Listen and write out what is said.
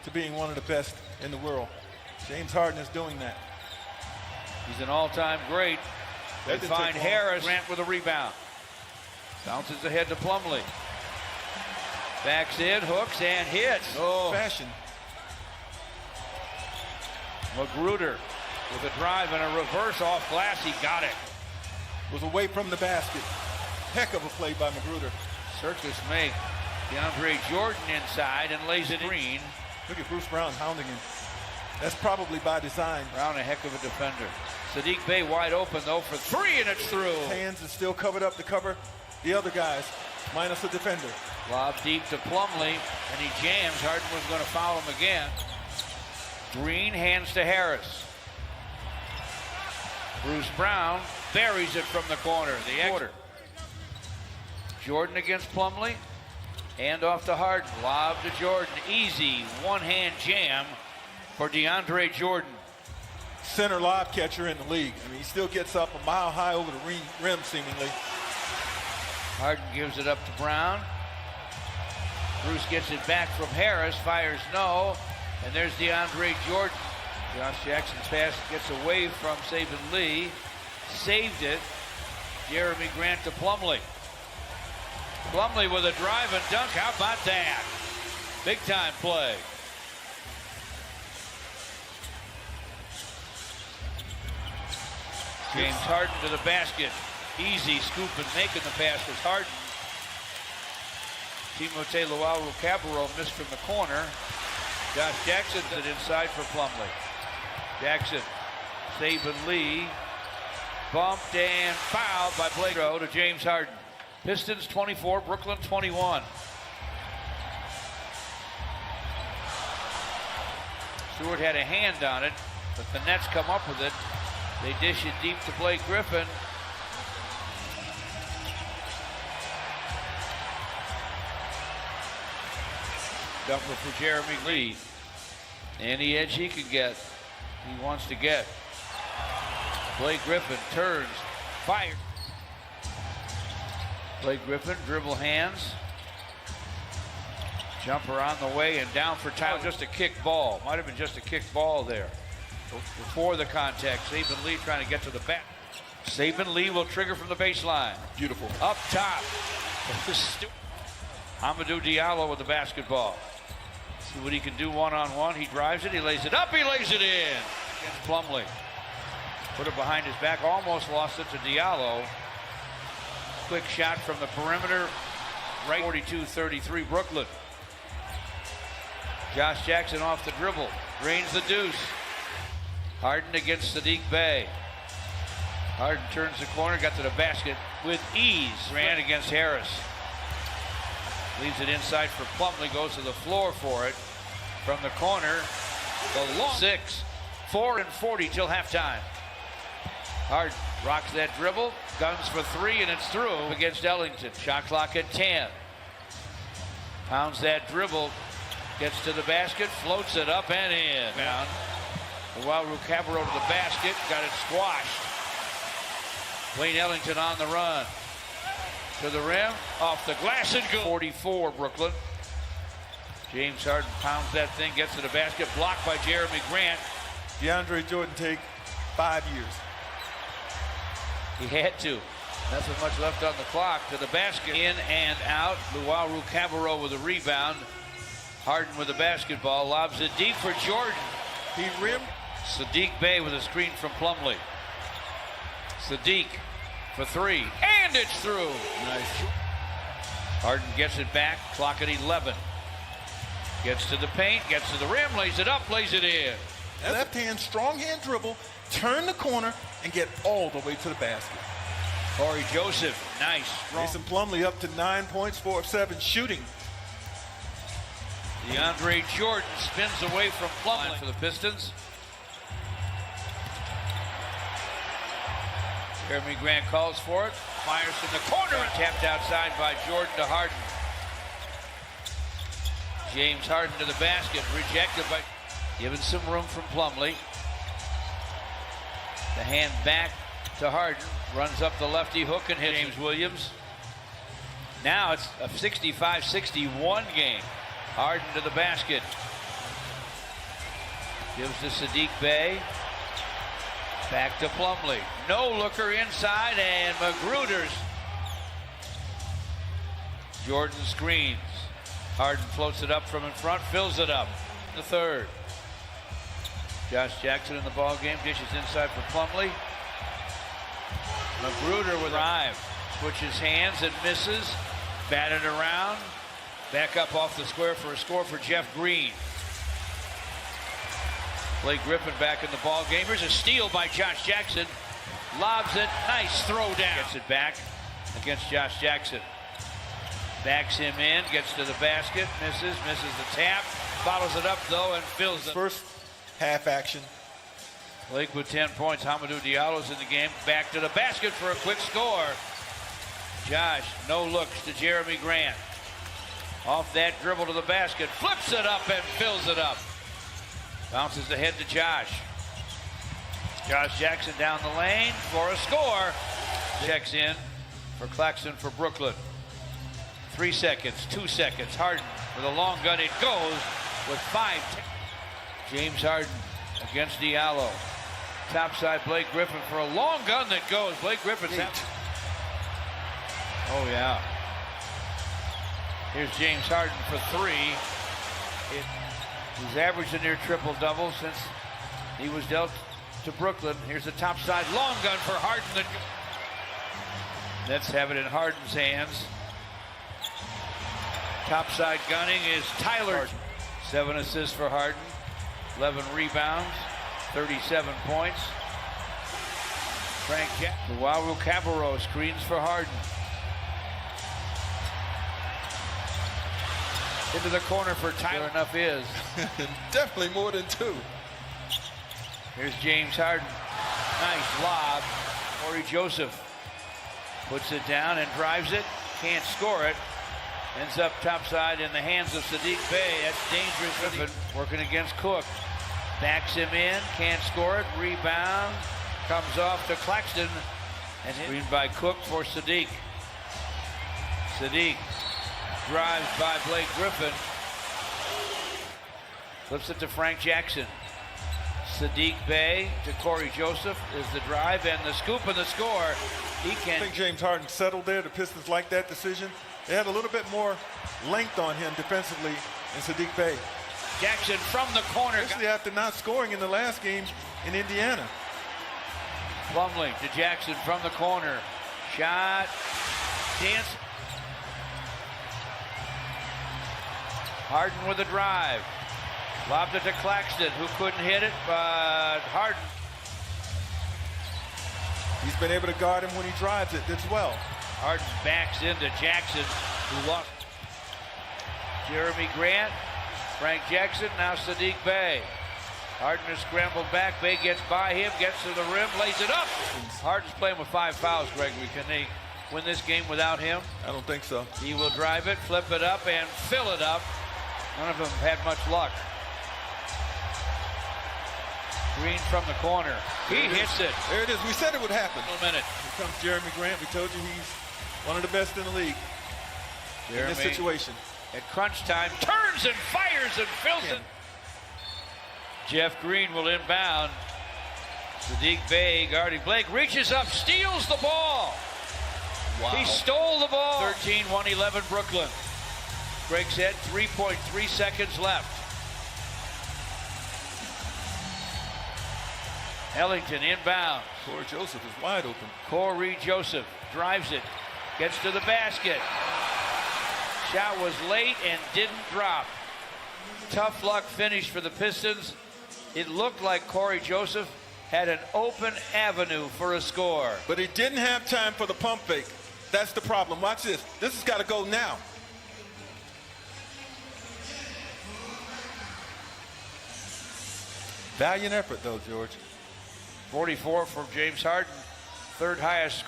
to being one of the best in the world. James Harden is doing that. He's an all-time great. They That didn't find take long. Harris. Grant with a rebound. Bounces ahead to Plumlee. Backs in, hooks, and hits. Oh, fashion. Magruder with a drive and a reverse off glass. He got it. Was away from the basket. Heck of a play by Magruder. Circus make DeAndre Jordan inside and lays it green. Look at Bruce Brown hounding him. That's probably by design. Brown a heck of a defender. Sadiq Bey wide open though for three, and it's through. Hands is still covered up to cover the other guys, minus a defender. Lob deep to Plumlee, and he jams. Harden was going to foul him again. Green hands to Harris. Bruce Brown buries it from the corner. The quarter. Jordan against Plumlee. Hand off to Harden. Lob to Jordan. Easy one-hand jam for DeAndre Jordan. Center lob catcher in the league. I mean, he still gets up a mile high over the rim, seemingly. Harden gives it up to Brown. Bruce gets it back from Harris. Fires no. And there's DeAndre Jordan. Josh Jackson's pass gets away from Saban Lee. Saved it. Jeremy Grant to Plumlee. Plumlee with a drive and dunk. How about that? Big time play. James Harden to the basket. Easy scoop and making the pass was Harden. Timothé Luwawu-Cabarrot missed from the corner. Josh Jackson did inside for Plumlee. Jackson, Saban Lee, bumped and fouled by Blake to James Harden. Pistons 24, Brooklyn 21. Stewart had a hand on it, but the Nets come up with it. They dish it deep to Blake Griffin. Jumper for Jeremy Lee. Any edge he can get, he wants to get. Blake Griffin turns, fires. Blake Griffin, dribble hands. Jumper on the way and down for Tyler. Just a kick ball. Might have been just a kick ball there. Before the contact, Saban Lee trying to get to the back. Saban Lee will trigger from the baseline. Beautiful. Up top. Hamidou Diallo with the basketball. See what he can do one-on-one. He drives it, he lays it up, he lays it in. Against Plumlee. Put it behind his back, almost lost it to Diallo. Quick shot from the perimeter. Right 42-33 Brooklyn. Josh Jackson off the dribble. Drains the deuce. Harden against Sadiq Bey. Harden turns the corner, got to the basket with ease. Ran against Harris. Leaves it inside for Plumlee, goes to the floor for it. From the corner, the long 6, 4 and 40 till halftime. Harden rocks that dribble, guns for three, and it's through against Ellington. Shot clock at 10. Pounds that dribble, gets to the basket, floats it up and in. Down. Luwawu-Cabarrot to the basket, got it squashed. Wayne Ellington on the run. To the rim, off the glass and go. 44 Brooklyn. James Harden pounds that thing, gets to the basket, blocked by Jeremy Grant. DeAndre Jordan take 5 years. He had to. Nothing much left on the clock. To the basket, in and out. Luwawu-Cabarrot with a rebound. Harden with the basketball, lobs it deep for Jordan. He rimmed. Sadiq Bey with a screen from Plumlee. Sadiq for three, and it's through. Nice. Harden gets it back, clock at 11. Gets to the paint, gets to the rim, lays it up, lays it in. Left hand, strong hand dribble, turn the corner, and get all the way to the basket. Corey Joseph, nice. Strong. Mason Plumlee up to 9 points, 4 of 7 shooting. DeAndre Jordan spins away from Plumlee for the Pistons. Jeremy Grant calls for it, fires in the corner and tapped outside by Jordan to Harden. James Harden to the basket, rejected by, given some room from Plumlee. The hand back to Harden, runs up the lefty hook and hits James Williams. Now it's a 65-61 game. Harden to the basket. Gives to Sadiq Bey. Back to Plumlee. No looker inside, and Magruder's. Jordan screens. Harden floats it up from in front, fills it up. The third. Josh Jackson in the ball game, dishes inside for Plumlee. Magruder with drive. Switches hands and misses. Batted around. Back up off the square for a score for Jeff Green. Blake Griffin back in the ball game. Here's a steal by Josh Jackson. Lobs it. Nice throw down. Gets it back against Josh Jackson. Backs him in. Gets to the basket. Misses the tap. Follows it up, though, and fills it. First half action. Blake with 10 points. Hamidou Diallo's in the game. Back to the basket for a quick score. Josh, no looks to Jeremy Grant. Off that dribble to the basket. Flips it up and fills it up. Bounces ahead to Josh. Josh Jackson down the lane for a score. Checks in for Claxton for Brooklyn. 3 seconds, 2 seconds. Harden with a long gun. It goes with 5. James Harden against Diallo. Topside Blake Griffin for a long gun that goes. Blake Griffin's out. Oh, yeah. Here's James Harden for 3. He's averaged a near triple-double since he was dealt to Brooklyn. Here's the topside long gun for Harden. Nets have it in Harden's hands. Topside gunning is Tyler. 7 assists for Harden. 11 rebounds. 37 points. Frank Luau Cabarro screens for Harden. Into the corner for Tyler. Enough is. Definitely more than 2. Here's James Harden. Nice lob. Corey Joseph puts it down and drives it. Can't score it. Ends up topside in the hands of Sadiq Bey. That's dangerous. Griffin working against Cook. Backs him in. Can't score it. Rebound. Comes off to Claxton. And screen by Cook for Sadiq. Sadiq drives by Blake Griffin. Flips it to Frank Jackson. Sadiq Bey to Corey Joseph is the drive and the scoop and the score. He can. I think James Harden settled there. The Pistons like that decision. They had a little bit more length on him defensively in Sadiq Bey. Jackson from the corner. Especially after not scoring in the last game in Indiana. Plumlee to Jackson from the corner. Shot. Dance. Harden with a drive. Lobbed it to Claxton, who couldn't hit it, but Harden. He's been able to guard him when he drives it as well. Harden backs into Jackson, who lost. Jeremy Grant, Frank Jackson, now Sadiq Bey. Harden has scrambled back. Bey gets by him, gets to the rim, lays it up. Harden's playing with 5 fouls, Gregory. Can they win this game without him? I don't think so. He will drive it, flip it up, and fill it up. None of them had much luck. Green from the corner. He hits it. There it is. We said it would happen. A minute. Here comes Jeremy Grant. We told you he's one of the best in the league in this situation. At crunch time, turns and fires and fills it. Jeff Green will inbound. Sadiq Bey guarding Blake, reaches up, steals the ball. Wow. He stole the ball. 13-1-11 Brooklyn. Greg said 3.3 seconds left. Ellington inbound. Corey Joseph is wide open. Corey Joseph drives it, gets to the basket. Shot was late and didn't drop. Tough luck finish for the Pistons. It looked like Corey Joseph had an open avenue for a score. But he didn't have time for the pump fake. That's the problem. Watch this. This has got to go now. Valiant effort, though, George. 44 from James Harden, third highest score.